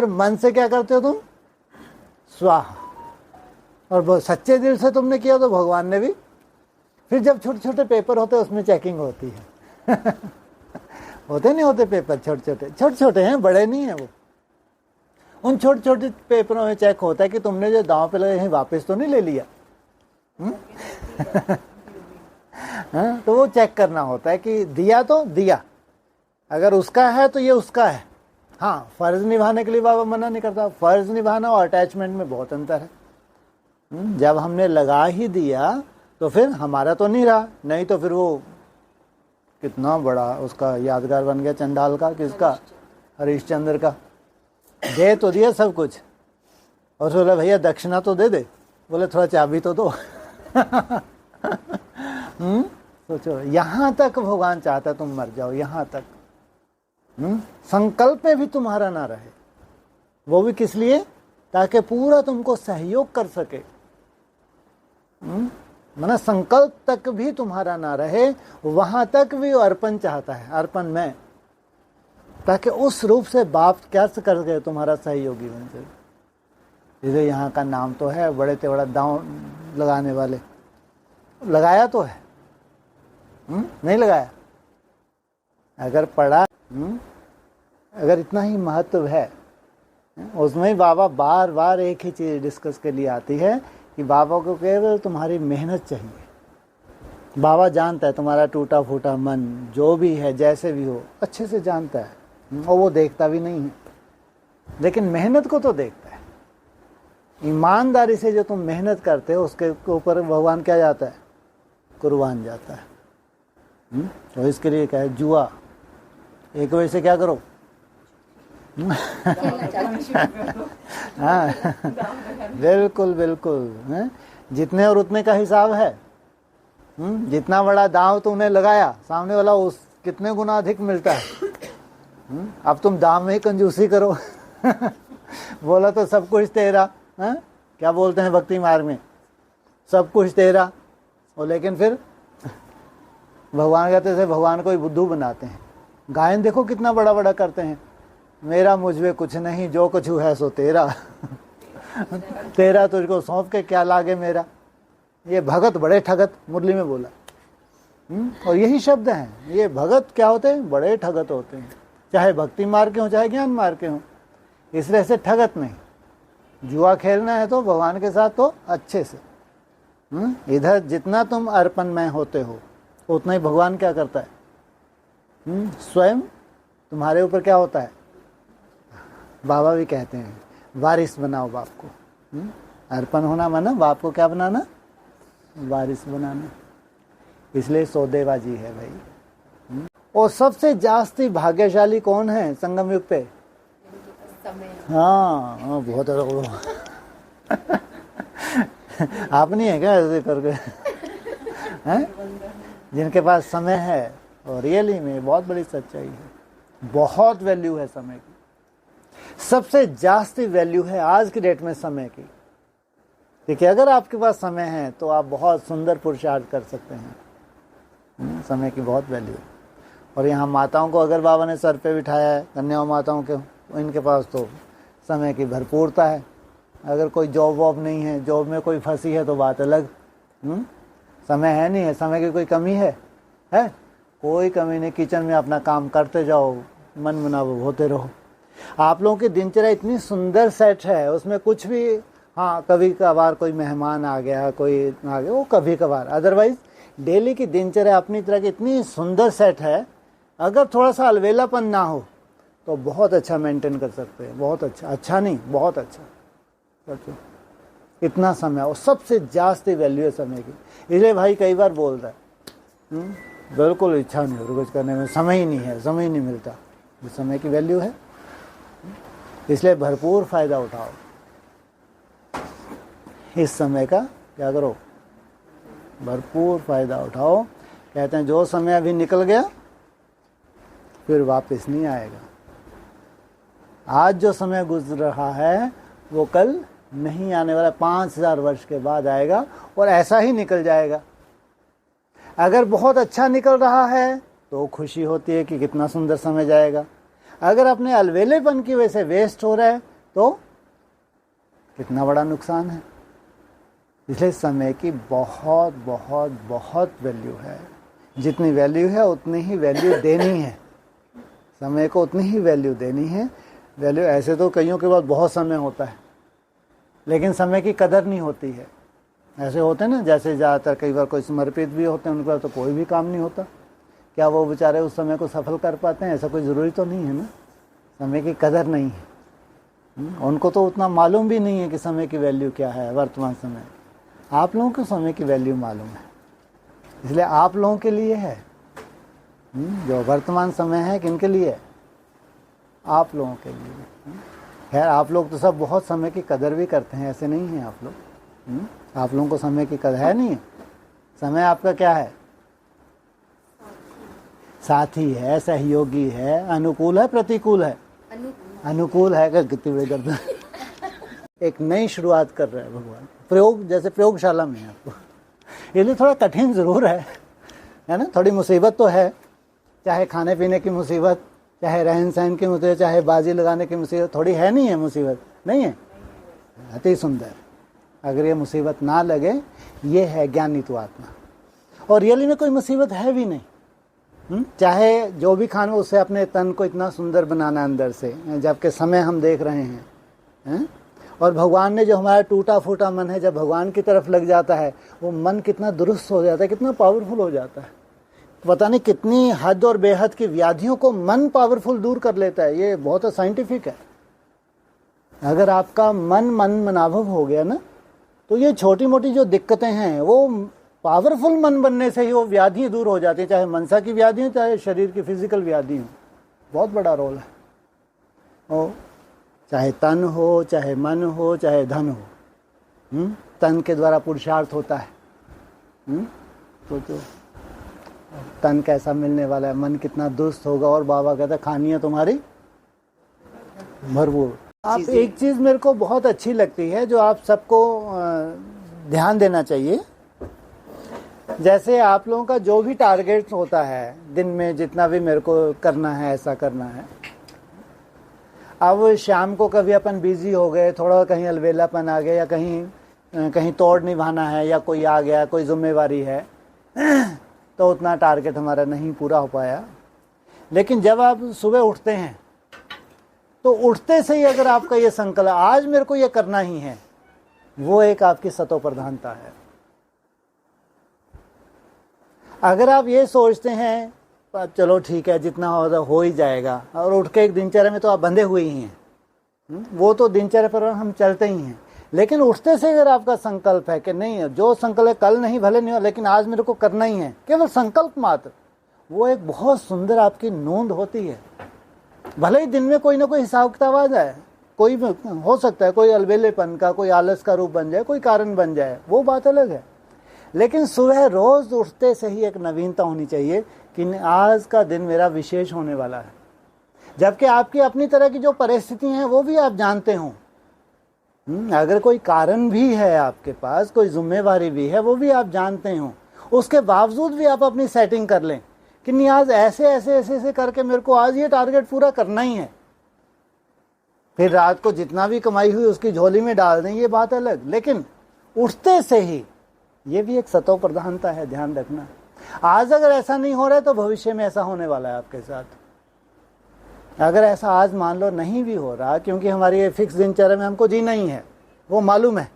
मन से क्या करते हो तुम? स्वाहा। और वो सच्चे दिल से तुमने किया तो भगवान ने भी। फिर जब छोटे छोटे पेपर होते हैं उसमें चेकिंग होती है होते नहीं होते पेपर छोटे छोटे हैं, बड़े नहीं हैं वो। उन छोटे छोटे पेपरों में चेक होता है कि तुमने जो दांव पे लगे वापस तो नहीं ले लिया। हाँ, तो वो चेक करना होता है कि दिया तो दिया, अगर उसका है तो ये उसका है। हाँ, फर्ज निभाने के लिए बाबा मना नहीं करता। फर्ज निभाना और अटैचमेंट में बहुत अंतर है। जब हमने लगा ही दिया तो फिर हमारा तो नहीं रहा, नहीं तो फिर वो कितना बड़ा उसका यादगार बन गया चंडाल का, किसका? हरिश्चंद्र का। दे तो दिया सब कुछ, और बोला भैया दक्षिणा तो दे दे, बोले थोड़ा चाबी तो दो सोचो, यहाँ तक भगवान चाहता तुम मर जाओ, यहाँ तक। संकल्प में भी तुम्हारा ना रहे, वो भी किस लिए? ताकि पूरा तुमको सहयोग कर सके। माना संकल्प तक भी तुम्हारा ना रहे, वहां तक भी अर्पण चाहता है, अर्पण में, ताकि उस रूप से बाप क्या कर गए तुम्हारा सहयोगी बन सके। इधर यहाँ का नाम तो है, बड़े ते बड़ा दांव लगाने वाले, लगाया तो है, नहीं लगाया? अगर पढ़ा, अगर इतना ही महत्व है, उसमें बाबा बार बार एक ही चीज डिस्कस के लिए आती है कि बाबा को केवल तुम्हारी मेहनत चाहिए। बाबा जानता है तुम्हारा टूटा फूटा मन जो भी है, जैसे भी हो, अच्छे से जानता है, और वो देखता भी नहीं है, लेकिन मेहनत को तो देखता है। ईमानदारी से जो तुम मेहनत करते हो उसके ऊपर भगवान क्या जाता है? कुर्बान जाता है। तो इसके लिए क्या है? जुआ। एक वजह से क्या करो? हाँ बिल्कुल बिल्कुल, जितने और उतने का हिसाब है। जितना बड़ा दांव तुमने लगाया, सामने वाला उस कितने गुना अधिक मिलता है। अब तुम दाम में ही कंजूसी करो बोला तो सब कुछ तेरा, क्या बोलते हैं भक्ति मार्ग में, सब कुछ तेरा। और लेकिन फिर भगवान कहते थे, भगवान को ही बुद्धू बनाते हैं। गायन देखो कितना बड़ा बड़ा करते हैं, मेरा मुझ में कुछ नहीं, जो कुछ है सो तेरा तेरा तुझको सौंप के क्या लागे मेरा। ये भगत बड़े ठगत, मुरली में बोला। और यही शब्द हैं, ये भगत क्या होते हैं? बड़े ठगत होते हैं, चाहे भक्ति मार्ग के हों चाहे ज्ञान मार्ग के हों। इसलिए से ठगत नहीं। जुआ खेलना है तो भगवान के साथ तो अच्छे से। इधर जितना तुम अर्पण में होते हो उतना ही भगवान क्या करता है? स्वयं तुम्हारे ऊपर क्या होता है? बाबा भी कहते हैं वारिस बनाओ बाप को। अर्पण होना माना बाप को क्या बनाना? वारिस बनाना। इसलिए सौदेबाजी है भाई। और सबसे जास्ती भाग्यशाली कौन है संगम युग पे? हाँ बहुत आप नहीं है क्या ऐसे करके हैं? जिनके पास समय है, और रियली में बहुत बड़ी सच्चाई है, बहुत वैल्यू है समय की। सबसे जास्ती वैल्यू है आज की डेट में समय की। देखिए, अगर आपके पास समय है तो आप बहुत सुंदर पुरुषार्थ कर सकते हैं। समय की बहुत वैल्यू है। और यहाँ माताओं को अगर बाबा ने सर पे बिठाया है, कन्याओं माताओं के, इनके पास तो समय की भरपूरता है। अगर कोई जॉब वॉब नहीं है, जॉब में कोई फंसी है तो बात अलग। समय है नहीं है, समय की कोई कमी है? कोई कमी नहीं। किचन में अपना काम करते जाओ, मन मुनाव होते रहो। आप लोगों की दिनचर्या इतनी सुंदर सेट है, उसमें कुछ भी, हाँ कभी कभार कोई मेहमान आ गया, कोई आ गया, वो कभी कभार, अदरवाइज डेली की दिनचर्या अपनी तरह की इतनी सुंदर सेट है। अगर थोड़ा सा अलवेलापन ना हो तो बहुत अच्छा मेंटेन कर सकते हैं। बहुत अच्छा, अच्छा नहीं बहुत अच्छा। सोचो इतना समय, और सबसे जास्ती वैल्यू है समय की। इसलिए भाई कई बार बोल रहा है बिल्कुल इच्छा नहीं हो कुछ करने में, समय ही नहीं है, समय ही नहीं मिलता। ये समय की वैल्यू है, इसलिए भरपूर फायदा उठाओ। इस समय का क्या करो? भरपूर फायदा उठाओ। कहते हैं जो समय अभी निकल गया फिर वापस नहीं आएगा। आज जो समय गुजर रहा है वो कल नहीं आने वाला, 5000 वर्ष के बाद आएगा और ऐसा ही निकल जाएगा। अगर बहुत अच्छा निकल रहा है तो खुशी होती है कि कितना सुंदर समय जाएगा। अगर अपने अलवेलेपन की वजह से वेस्ट हो रहा है तो कितना बड़ा नुकसान है। इसलिए समय की बहुत बहुत बहुत वैल्यू है। जितनी वैल्यू है उतनी ही वैल्यू देनी है, समय को उतनी ही वैल्यू देनी है। वैल्यू ऐसे तो कईयों के पास बहुत समय होता है लेकिन समय की कदर नहीं होती है। ऐसे होते हैं ना, जैसे ज़्यादातर कई बार कोई समर्पित भी होते हैं, उनके पास तो कोई भी काम नहीं होता, क्या वो बेचारे उस समय को सफल कर पाते हैं? ऐसा कोई ज़रूरी तो नहीं है ना। समय की कदर नहीं है, उनको तो उतना मालूम भी नहीं है कि समय की वैल्यू क्या है। वर्तमान समय, आप लोगों को समय की वैल्यू मालूम है, इसलिए आप लोगों के लिए है। जो वर्तमान समय है किनके लिए? आप लोगों के लिए। खैर आप लोग तो सब बहुत समय की कदर भी करते हैं, ऐसे नहीं हैं आप लोग। आप लोगों को समय की कदर है नहीं है। समय आपका क्या है? साथी है, सहयोगी है, अनुकूल है, प्रतिकूल है? अनुकूल है। क्या कितनी बड़ी करते एक नई शुरुआत कर रहे हैं भगवान, प्रयोग जैसे प्रयोगशाला में है आपको। ये लिए थोड़ा कठिन ज़रूर है ना, थोड़ी मुसीबत तो है, चाहे खाने पीने की मुसीबत, चाहे रहन सहन की मुसीबत, चाहे बाजी लगाने की मुसीबत, थोड़ी है नहीं है मुसीबत? नहीं है, अति सुंदर। अगर ये मुसीबत ना लगे, ये है ज्ञानित्व आत्मा। और रियली में कोई मुसीबत है भी नहीं। चाहे जो भी खाना, उससे अपने तन को इतना सुंदर बनाना अंदर से, जबकि समय हम देख रहे हैं। और भगवान ने जो हमारा टूटा फूटा मन है, जब भगवान की तरफ लग जाता है, वो मन कितना दुरुस्त हो जाता है, कितना पावरफुल हो जाता है। पता नहीं कितनी हद और बेहद की व्याधियों को मन पावरफुल दूर कर लेता है। ये बहुत साइंटिफिक है। अगर आपका मन मनाभव हो गया ना, तो ये छोटी मोटी जो दिक्कतें हैं वो पावरफुल मन बनने से ही वो व्याधि दूर हो जाती है, चाहे मनसा की व्याधि हो, चाहे शरीर की फिजिकल व्याधि हो। बहुत बड़ा रोल है। और चाहे तन हो, चाहे मन हो, चाहे धन हो। तन के द्वारा पुरुषार्थ होता है। तो तन कैसा मिलने वाला है, मन कितना दुष्ट होगा। और बाबा कहता है खानी है तुम्हारी भरपूर। आप एक चीज़ मेरे को बहुत अच्छी लगती है जो आप सबको ध्यान देना चाहिए। जैसे आप लोगों का जो भी टारगेट होता है दिन में, जितना भी मेरे को करना है, ऐसा करना है। अब शाम को कभी अपन बिजी हो गए, थोड़ा कहीं अलबेलापन आ गया, या कहीं तोड़ निभाना है, या कोई आ गया, कोई जिम्मेवारी है, तो उतना टारगेट हमारा नहीं पूरा हो पाया। लेकिन जब आप सुबह उठते हैं, तो उठते से ही अगर आपका ये संकल्प, आज मेरे को ये करना ही है, वो एक आपकी सतो प्रधानता है। अगर आप ये सोचते हैं चलो ठीक है जितना हो ही जाएगा, और उठ के एक दिनचर्या में तो आप बंधे हुए ही हैं, वो तो दिनचर्या पर हम चलते ही हैं। लेकिन उठते से अगर आपका संकल्प है कि नहीं, जो संकल्प कल नहीं भले नहीं हो, लेकिन आज मेरे को करना ही है, केवल संकल्प मात्र, वो एक बहुत सुंदर आपकी नोंद होती है। भले ही दिन में कोई ना कोई हिसाब किताब आ जाए, कोई हो सकता है कोई अलबेलेपन का, कोई आलस का रूप बन जाए, कोई कारण बन जाए, वो बात अलग है। लेकिन सुबह रोज उठते से ही एक नवीनता होनी चाहिए कि आज का दिन मेरा विशेष होने वाला है। जबकि आपकी अपनी तरह की जो परिस्थिति हैं वो भी आप जानते हो। अगर कोई कारण भी है आपके पास, कोई जिम्मेवारी भी है, वो भी आप जानते हो। उसके बावजूद भी आप अपनी सेटिंग कर लें कि नहीं आज ऐसे ऐसे ऐसे ऐसे करके मेरे को आज ये टारगेट पूरा करना ही है। फिर रात को जितना भी कमाई हुई उसकी झोली में डाल दें, ये बात अलग। लेकिन उठते से ही ये भी एक सतो प्रधानता है, ध्यान रखना। आज अगर ऐसा नहीं हो रहा है तो भविष्य में ऐसा होने वाला है आपके साथ। अगर ऐसा आज मान लो नहीं भी हो रहा, क्योंकि हमारी ये फिक्स दिनचर्या में हमको जीना ही है, वो मालूम है,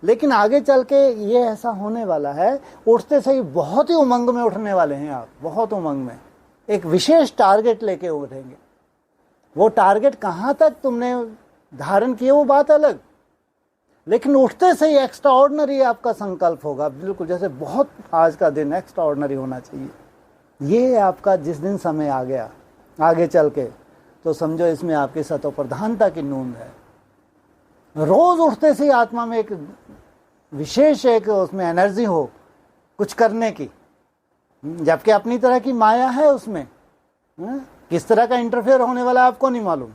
लेकिन आगे चल के ये ऐसा होने वाला है। उठते से ही बहुत ही उमंग में उठने वाले हैं आप, बहुत उमंग में, एक विशेष टारगेट लेके उठेंगे। वो टारगेट कहाँ तक तुमने धारण किए वो बात अलग, लेकिन उठते से ही एक्स्ट्रा ऑर्डिनरी आपका संकल्प होगा, बिल्कुल जैसे बहुत आज का दिन एक्स्ट्रा ऑर्डिनरी होना चाहिए। ये आपका जिस दिन समय आ गया आगे चल के, तो समझो इसमें आपकी सतो प्रधानता की नूंद है। रोज उठते से ही आत्मा में एक विशेष एक उसमें एनर्जी हो कुछ करने की, जबकि अपनी तरह की माया है उसमें। किस तरह का इंटरफेयर होने वाला आपको नहीं मालूम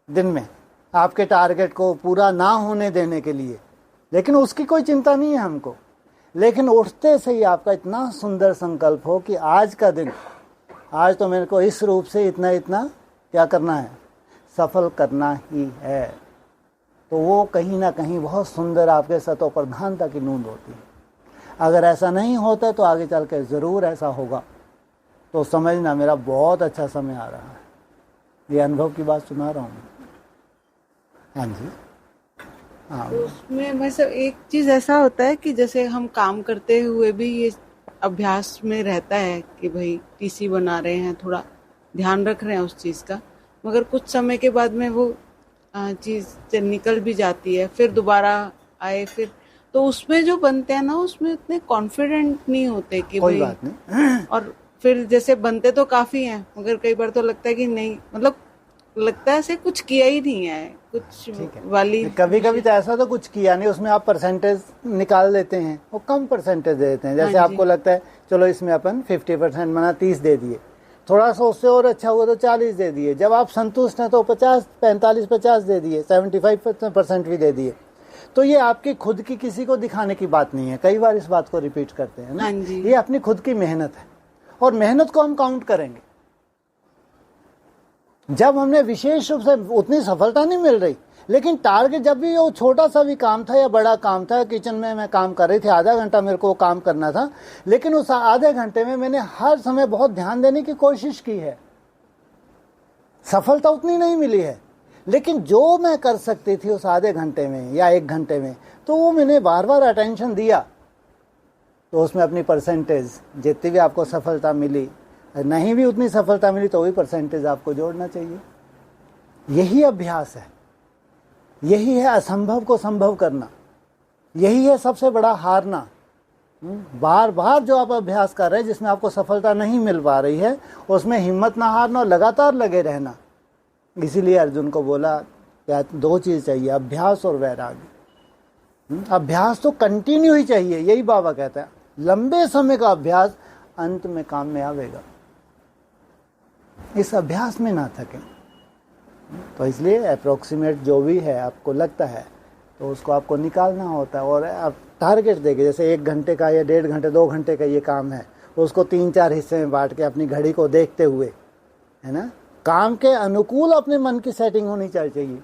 दिन में, आपके टारगेट को पूरा ना होने देने के लिए, लेकिन उसकी कोई चिंता नहीं है हमको। लेकिन उठते से ही आपका इतना सुंदर संकल्प हो कि आज का दिन, आज तो मेरे को इस रूप से इतना इतना क्या करना है, सफल करना ही है, तो वो कहीं ना कहीं बहुत सुंदर आपके सतो प्रधानता की नींद होती है। अगर ऐसा नहीं होता तो आगे चल के ज़रूर ऐसा होगा। तो समझना मेरा बहुत अच्छा समय आ रहा है, ये अनुभव की बात सुना रहा हूँ। हाँ जी, हाँ। तो उसमें मैं सब एक चीज ऐसा होता है कि जैसे हम काम करते हुए भी ये अभ्यास में रहता है कि भाई टीसी बना रहे हैं, थोड़ा ध्यान रख रहे हैं उस चीज का, मगर कुछ समय के बाद में वो चीज निकल भी जाती है, फिर दोबारा आए, फिर तो उसमें जो बनते हैं ना उसमें उतने कॉन्फिडेंट नहीं होते कि कोई भाई, बात नहीं। और फिर जैसे बनते तो काफी हैं मगर कई बार तो लगता है कि नहीं, मतलब लगता है ऐसे कुछ किया ही नहीं है कुछ वाली। कभी कभी तो ऐसा तो कुछ किया नहीं, उसमें आप परसेंटेज निकाल लेते हैं, वो कम परसेंटेज दे देते हैं। जैसे आपको लगता है चलो इसमें अपन 50% मना 30 दे दिए, थोड़ा सा उससे और अच्छा हुआ तो 40 दे दिए, जब आप संतुष्ट हैं तो 45-50 दे दिए, 75% भी दे दिए। तो ये आपकी खुद की किसी को दिखाने की बात नहीं है, कई बार इस बात को रिपीट करते हैं ना, ये अपनी खुद की मेहनत है, और मेहनत को हम काउंट करेंगे। जब हमने विशेष रूप से उतनी सफलता नहीं मिल रही, लेकिन टारगेट जब भी वो छोटा सा भी काम था या बड़ा काम था, किचन में मैं काम कर रही थी, आधा घंटा मेरे को काम करना था, लेकिन उस आधे घंटे में मैंने हर समय बहुत ध्यान देने की कोशिश की है। सफलता उतनी नहीं मिली है, लेकिन जो मैं कर सकती थी उस आधे घंटे में या 1 घंटे में, तो वो मैंने बार बार अटेंशन दिया। तो उसमें अपनी परसेंटेज, जितनी भी आपको सफलता मिली, नहीं भी उतनी सफलता मिली तो वही परसेंटेज आपको जोड़ना चाहिए। यही अभ्यास है, यही है असंभव को संभव करना, यही है सबसे बड़ा हारना। बार बार जो आप अभ्यास कर रहे हैं जिसमें आपको सफलता नहीं मिल पा रही है, उसमें हिम्मत ना हारना और लगातार लगे रहना। इसीलिए अर्जुन को बोला क्या 2 चीज चाहिए, अभ्यास और वैराग्य। अभ्यास तो कंटिन्यू ही चाहिए, यही बाबा कहता है, लंबे समय का अभ्यास अंत में काम में आवेगा। इस अभ्यास में ना थके। तो इसलिए अप्रोक्सीमेट जो भी है आपको लगता है तो उसको आपको निकालना होता है, और आप टारगेट देके, जैसे 1 घंटे का या 1.5 घंटे 2 घंटे का ये काम है, उसको 3-4 हिस्से में बांट के अपनी घड़ी को देखते हुए, है ना, काम के अनुकूल अपने मन की सेटिंग होनी चाहिए।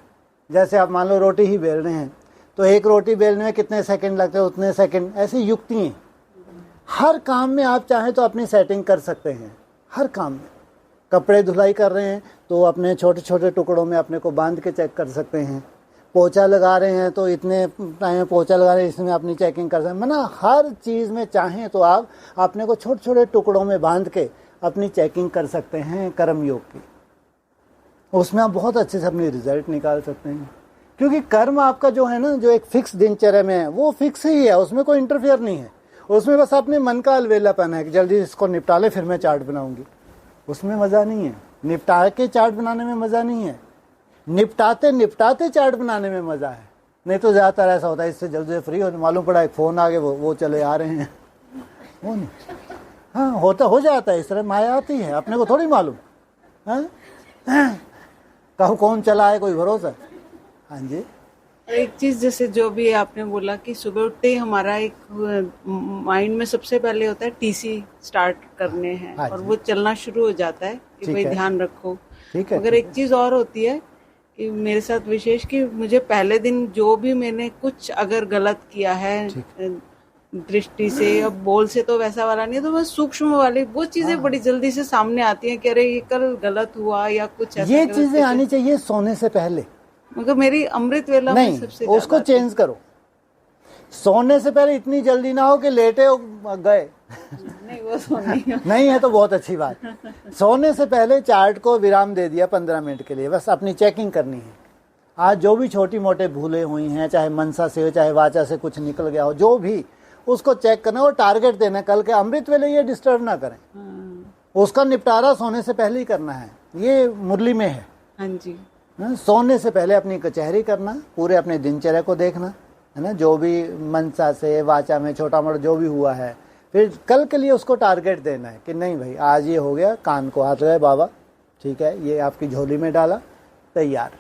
जैसे आप मान लो रोटी ही बेल रहे हैं, तो 1 रोटी बेलने में कितने सेकंड लगते हैं, उतने सेकंड, ऐसी युक्तियाँ हर काम में आप चाहें तो अपनी सेटिंग कर सकते हैं। हर काम में कपड़े धुलाई कर रहे हैं तो अपने छोटे छोटे टुकड़ों में अपने को बांध के चेक कर सकते हैं। पोछा लगा रहे हैं तो इतने टाइम में पोछा लगा रहे हैं, इसमें अपनी चेकिंग कर सकते हैं। मतलब हर चीज़ में चाहें तो आप अपने को छोटे छोटे टुकड़ों में बांध के अपनी चेकिंग कर सकते हैं कर्म योग की। उसमें आप बहुत अच्छे से अपनी रिजल्ट निकाल सकते हैं, क्योंकि कर्म आपका जो है ना, जो एक फिक्स दिनचर्या में है, वो फिक्स ही है, उसमें कोई इंटरफेयर नहीं है। उसमें बस अपने मन का अलवेलापन है कि जल्दी इसको निपटा ले फिर मैं चार्ट बनाऊंगी। उसमें मज़ा नहीं है, निपटा के चार्ट बनाने में मज़ा नहीं है, निपटाते निपटाते चार्ट बनाने में मज़ा है। नहीं तो ज़्यादातर ऐसा होता है इससे जल्दी फ्री हो, मालूम पड़ा एक फ़ोन आ गए, वो चले आ रहे हैं, वो नहीं। हाँ, होता हो जाता है इस तरह, माया आती है, अपने को थोड़ी मालूम। हाँ, कहो कौन चला है, कोई भरोसा। हाँ जी। एक चीज जैसे जो भी आपने बोला कि सुबह उठते ही हमारा एक माइंड में सबसे पहले होता है टीसी स्टार्ट करने हैं, और वो चलना शुरू हो जाता है कि भाई ध्यान रखो। मगर एक चीज और होती है कि मेरे साथ विशेष कि मुझे पहले दिन जो भी मैंने कुछ अगर गलत किया है दृष्टि से, अब बोल से तो वैसा वाला नहीं है, तो बस सूक्ष्म वाली वो चीजें बड़ी जल्दी से सामने आती हैं कि अरे ये कल गलत हुआ या कुछ ऐसा। ये चीजें आनी चाहिए सोने से पहले, मगर मेरी अमृत वेला नहीं, सबसे उसको चेंज करो। सोने से पहले इतनी जल्दी ना हो कि लेटे हो गए। नहीं, वो सोने नहीं है तो बहुत अच्छी बात। सोने से पहले चार्ट को विराम दे दिया 15 मिनट के लिए, बस अपनी चेकिंग करनी है। आज जो भी छोटी मोटे भूलें हुई हैं, चाहे मनसा से हो चाहे वाचा से कुछ निकल गया हो, जो भी, उसको चेक करना और टारगेट देना। कल के अमृत वेले ये डिस्टर्ब ना करें, उसका निपटारा सोने से पहले ही करना है। ये मुरली में है। हाँ जी। सोने से पहले अपनी कचहरी करना, पूरे अपने दिनचर्या को देखना, है ना, जो भी मनसा से वाचा में छोटा मोटा जो भी हुआ है, फिर कल के लिए उसको टारगेट देना है कि नहीं भाई आज ये हो गया, कान को हाथ लगाए बाबा, ठीक है, ये आपकी झोली में डाला, तैयार।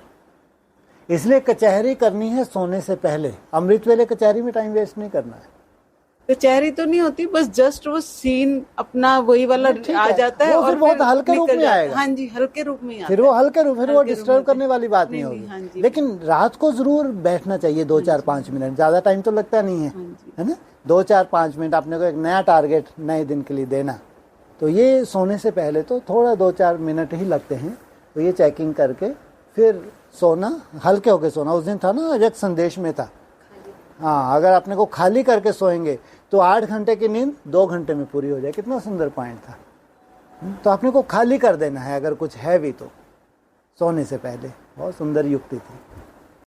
इसलिए कचहरी करनी है सोने से पहले, अमृत वेले कचहरी में टाइम वेस्ट नहीं करना है। कचहरी तो नहीं होती, बस जस्ट वो सीन अपना वही वाला आ जाता है वो फिर बहुत हल्के रूप में आएगा। हाँ जी, हल्के रूप में आता है। फिर वो हल्के रूप, फिर वो डिस्टर्ब करने वाली बात नहीं होगी। हाँ जी, लेकिन रात को जरूर बैठना चाहिए 2-4-5 मिनट, ज्यादा टाइम तो लगता नहीं है ना। 2-4-5 मिनट आपने को एक नया टारगेट नए दिन के लिए देना, तो ये सोने से पहले तो थोड़ा 2-4 मिनट ही लगते हैं। तो ये चेकिंग करके फिर सोना, हल्के होके सोना। उस दिन था ना अजक संदेश में था, हाँ, अगर आपने को खाली करके सोएंगे तो 8 घंटे की नींद 2 घंटे में पूरी हो जाए। कितना सुंदर पॉइंट था। तो आपने को खाली कर देना है अगर कुछ है भी तो, सोने से पहले। बहुत सुंदर युक्ति थी।